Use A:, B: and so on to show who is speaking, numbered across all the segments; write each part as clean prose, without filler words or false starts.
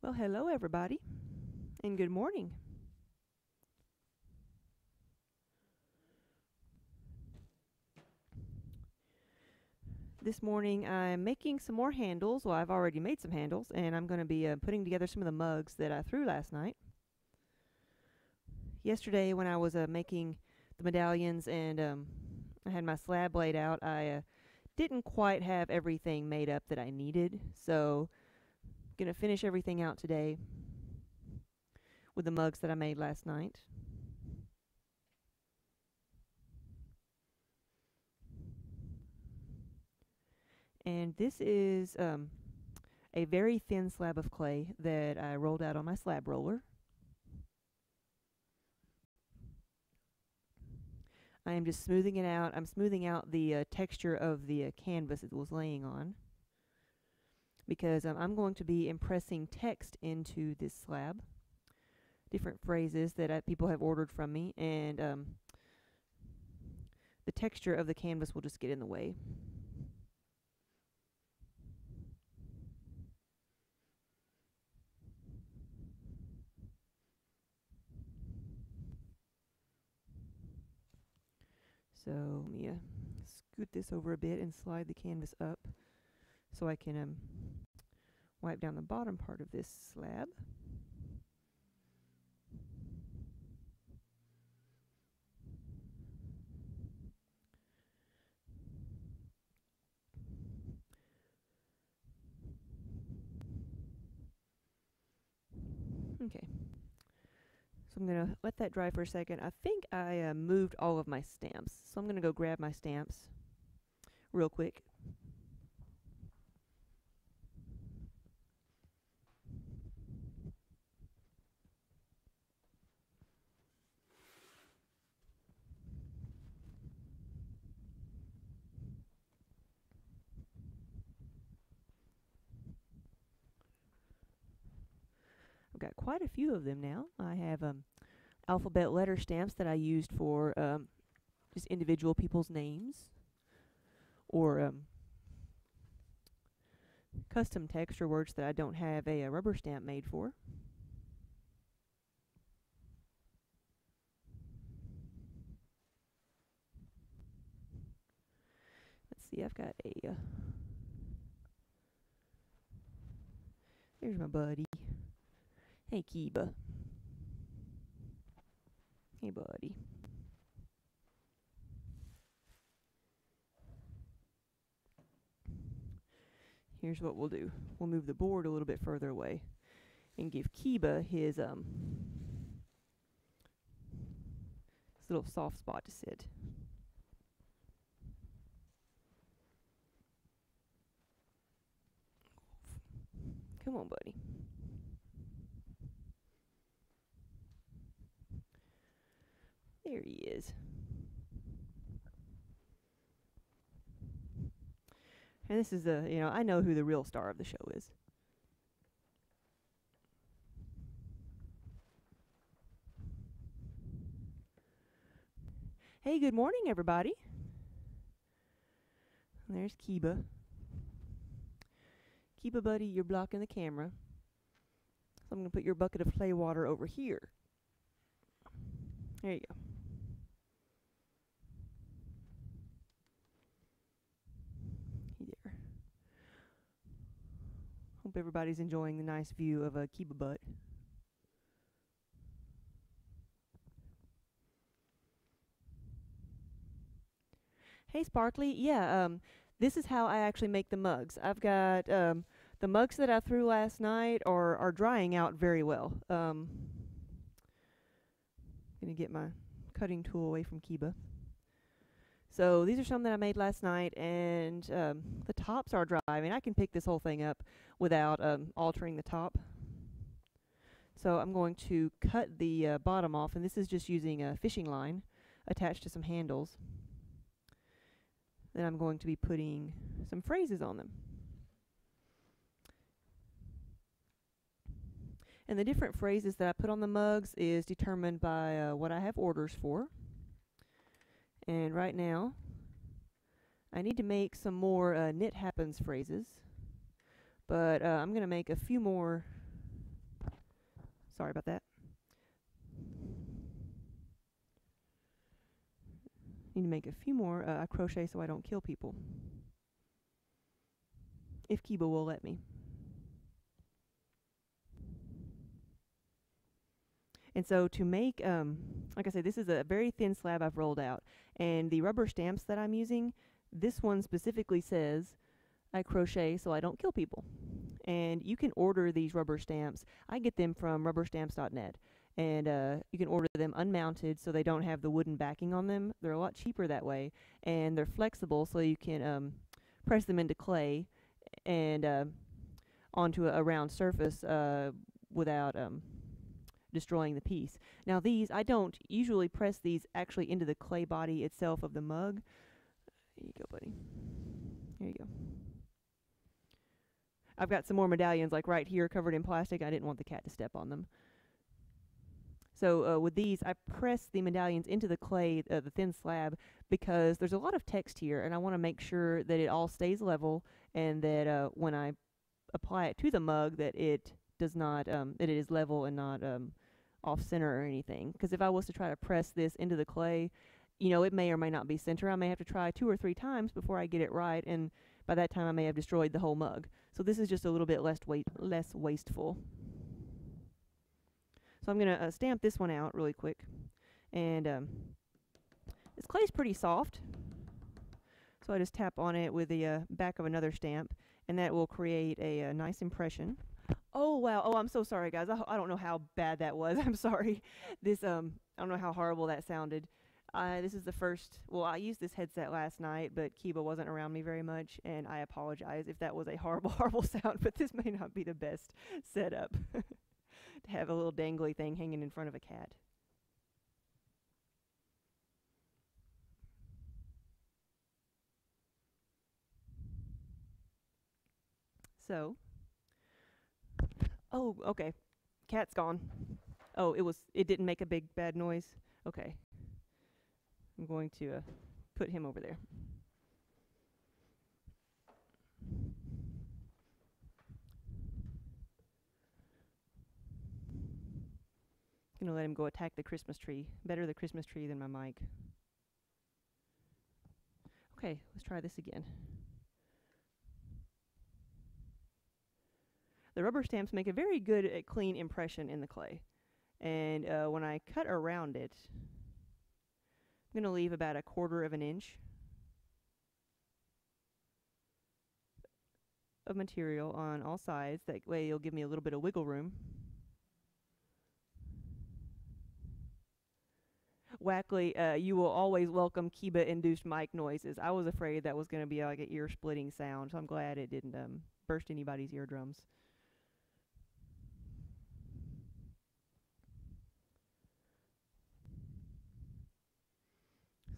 A: Well, hello everybody, and good morning. This morning I'm making some more handles. Well, I've already made some handles, and I'm going to be putting together some of the mugs that I threw last night. Yesterday, when I was making the medallions and I had my slab laid out, I didn't quite have everything made up that I needed, so I'm going to finish everything out today with the mugs that I made last night. And this is a very thin slab of clay that I rolled out on my slab roller. I am just smoothing it out. I'm smoothing out the texture of the canvas it was laying on, because I'm going to be impressing text into this slab, different phrases that people have ordered from me, and the texture of the canvas will just get in the way. So let me scoot this over a bit and slide the canvas up so I can wipe down the bottom part of this slab. Okay. So I'm going to let that dry for a second. I think I moved all of my stamps. So I'm going to go grab my stamps real quick. I've got quite a few of them now. I have alphabet letter stamps that I used for just individual people's names, or custom text or words that I don't have a rubber stamp made for. Let's see, I've got a there's my buddy. Hey, Kiba. Hey, buddy. Here's what we'll do. We'll move the board a little bit further away and give Kiba his little soft spot to sit. Come on, buddy. There he is. And this is I know who the real star of the show is. Hey, good morning, everybody. There's Kiba. Kiba, buddy, you're blocking the camera. So I'm going to put your bucket of clay water over here. There you go. There. Hope everybody's enjoying the nice view of a Kiba butt. Hey, Sparkly. Yeah, this is how I actually make the mugs. I've got the mugs that I threw last night are drying out very well. Gonna get my cutting tool away from Kiba. So these are some that I made last night, and the tops are dry. I mean, I can pick this whole thing up without altering the top. So I'm going to cut the bottom off, and this is just using a fishing line attached to some handles. Then I'm going to be putting some phrases on them. And the different phrases that I put on the mugs is determined by what I have orders for. And right now, I need to make some more knit happens phrases. But I'm going to make a few more Sorry about that. Need to make a few more crochet so I don't kill people. If Kiba will let me. And so to make, like I said, this is a very thin slab I've rolled out. And the rubber stamps that I'm using, this one specifically says, I crochet so I don't kill people. And you can order these rubber stamps. I get them from rubberstamps.net. And you can order them unmounted so they don't have the wooden backing on them. They're a lot cheaper that way. And they're flexible so you can press them into clay and onto a round surface without destroying the piece. Now these, I don't usually press these actually into the clay body itself of the mug. Here you go, buddy. Here you go. I've got some more medallions like right here covered in plastic. I didn't want the cat to step on them. So with these, I press the medallions into the clay, the thin slab, because there's a lot of text here, and I want to make sure that it all stays level, and that when I apply it to the mug, that it does not, that it is level and not off center or anything. Because if I was to try to press this into the clay, you know, it may or may not be center. I may have to try 2 or 3 times before I get it right, and by that time I may have destroyed the whole mug. So this is just a little bit less wasteful. So I'm going to stamp this one out really quick. And this clay is pretty soft. So I just tap on it with the back of another stamp, and that will create a nice impression. Oh, wow. Oh, I'm so sorry, guys. I don't know how bad that was. I'm sorry. This, I don't know how horrible that sounded. This is the first, well, I used this headset last night, but Kiba wasn't around me very much, and I apologize if that was a horrible, horrible sound, but this may not be the best setup to have a little dangly thing hanging in front of a cat. So, oh, okay. Cat's gone. Oh, it didn't make a big bad noise. Okay. I'm going to put him over there. I'm going to let him go attack the Christmas tree. Better the Christmas tree than my mic. Okay, let's try this again. The rubber stamps make a very good, clean impression in the clay. And when I cut around it, I'm going to leave about 1/4 of an inch of material on all sides. That way it'll give me a little bit of wiggle room. Wackley, you will always welcome Kiba-induced mic noises. I was afraid that was going to be like an ear-splitting sound, so I'm glad it didn't burst anybody's eardrums.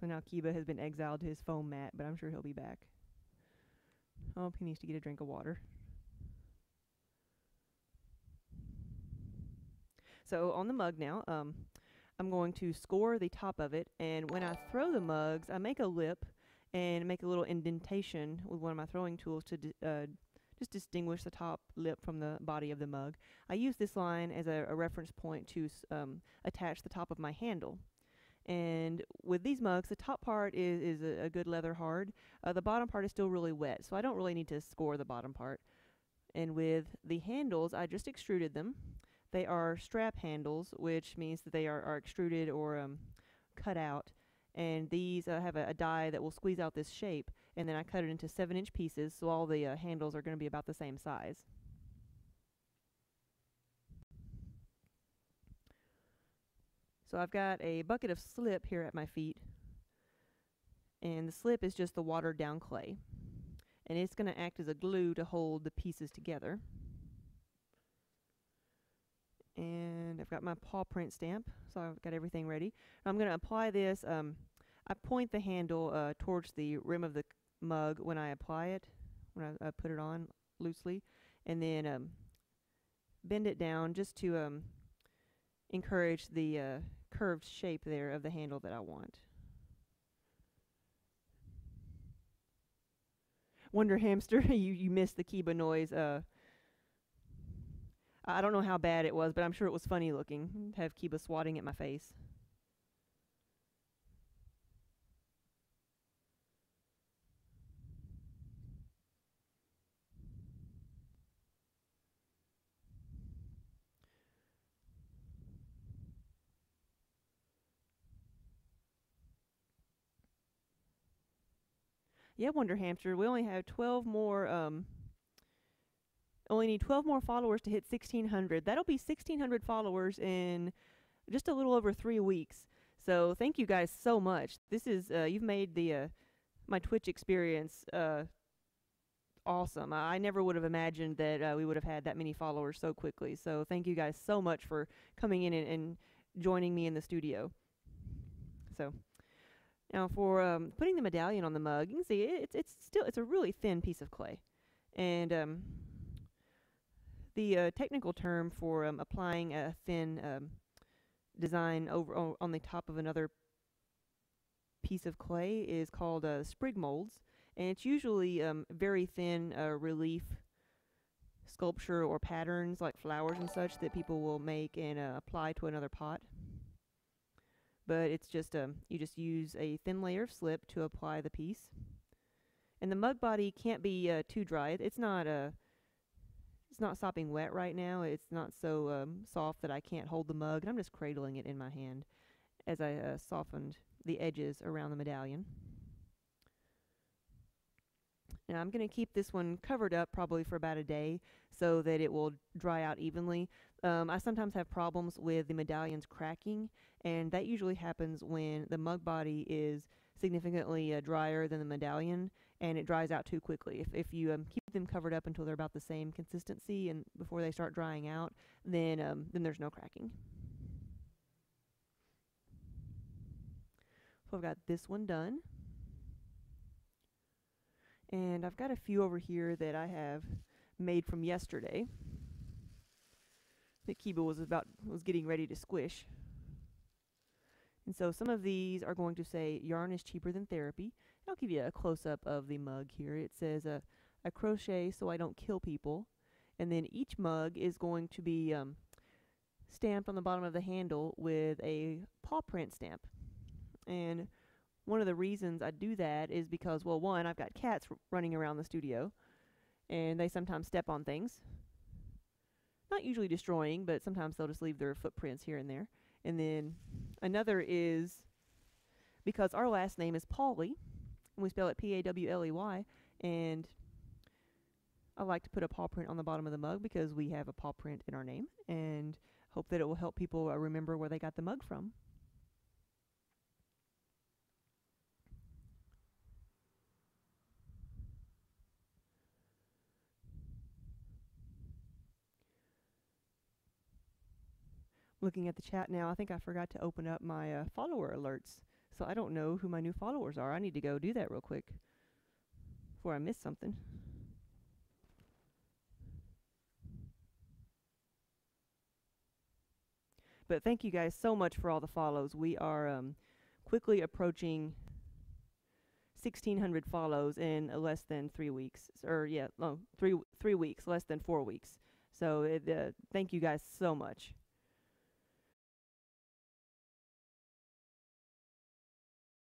A: So now Kiba has been exiled to his foam mat, but I'm sure he'll be back. Oh, he needs to get a drink of water. So on the mug now, I'm going to score the top of it, and when I throw the mugs, I make a lip and make a little indentation with one of my throwing tools to just distinguish the top lip from the body of the mug. I use this line as a reference point to attach the top of my handle. And with these mugs, the top part is a good leather hard. The bottom part is still really wet, so I don't really need to score the bottom part. And with the handles, I just extruded them. They are strap handles, which means that they are extruded or cut out. And these have a die that will squeeze out this shape, and then I cut it into 7-inch pieces, so all the handles are going to be about the same size. So I've got a bucket of slip here at my feet, and the slip is just the watered down clay, and it's going to act as a glue to hold the pieces together. And I've got my paw print stamp, so I've got everything ready. I'm going to apply this. I point the handle towards the rim of the mug when I apply it, when I put it on loosely, and then bend it down just to encourage the curved shape there of the handle that I want. Wonder Hamster, you missed the Kiba noise. I don't know how bad it was, but I'm sure it was funny looking to have Kiba swatting at my face. Yeah, Wonder Hamster. We only have 12 more. Only need 12 more followers to hit 1,600. That'll be 1,600 followers in just a little over 3 weeks. So thank you guys so much. This is you've made the my Twitch experience awesome. I never would have imagined that we would have had that many followers so quickly. So thank you guys so much for coming in and joining me in the studio. So now for putting the medallion on the mug, you can see it's a really thin piece of clay, and the technical term for applying a thin design over on the top of another piece of clay is called sprig molds, and it's usually very thin relief sculpture or patterns like flowers and such that people will make and apply to another pot. But it's just you just use a thin layer of slip to apply the piece, and the mug body can't be too dry. It's not sopping wet right now. It's not so soft that I can't hold the mug. And I'm just cradling it in my hand as I softened the edges around the medallion. And I'm going to keep this one covered up probably for about a day so that it will dry out evenly. I sometimes have problems with the medallions cracking, and that usually happens when the mug body is significantly drier than the medallion, and it dries out too quickly. If you keep them covered up until they're about the same consistency and before they start drying out, then there's no cracking. So I've got this one done. And I've got a few over here that I have made from yesterday that Kiba was getting ready to squish. And so some of these are going to say yarn is cheaper than therapy. I'll give you a close-up of the mug here. It says I crochet so I don't kill people. And then each mug is going to be stamped on the bottom of the handle with a paw print stamp. And one of the reasons I do that is because, well, one, I've got cats running around the studio, and they sometimes step on things. Not usually destroying, but sometimes they'll just leave their footprints here and there. And then another is because our last name is Pawley, and we spell it P-A-W-L-E-Y, and I like to put a paw print on the bottom of the mug because we have a paw print in our name, and hope that it will help people remember where they got the mug from. Looking at the chat now, I think I forgot to open up my follower alerts. So I don't know who my new followers are. I need to go do that real quick before I miss something. But thank you guys so much for all the follows. We are quickly approaching 1,600 follows in less than 3 weeks. Or yeah, no, 3 weeks, less than 4 weeks. So thank you guys so much.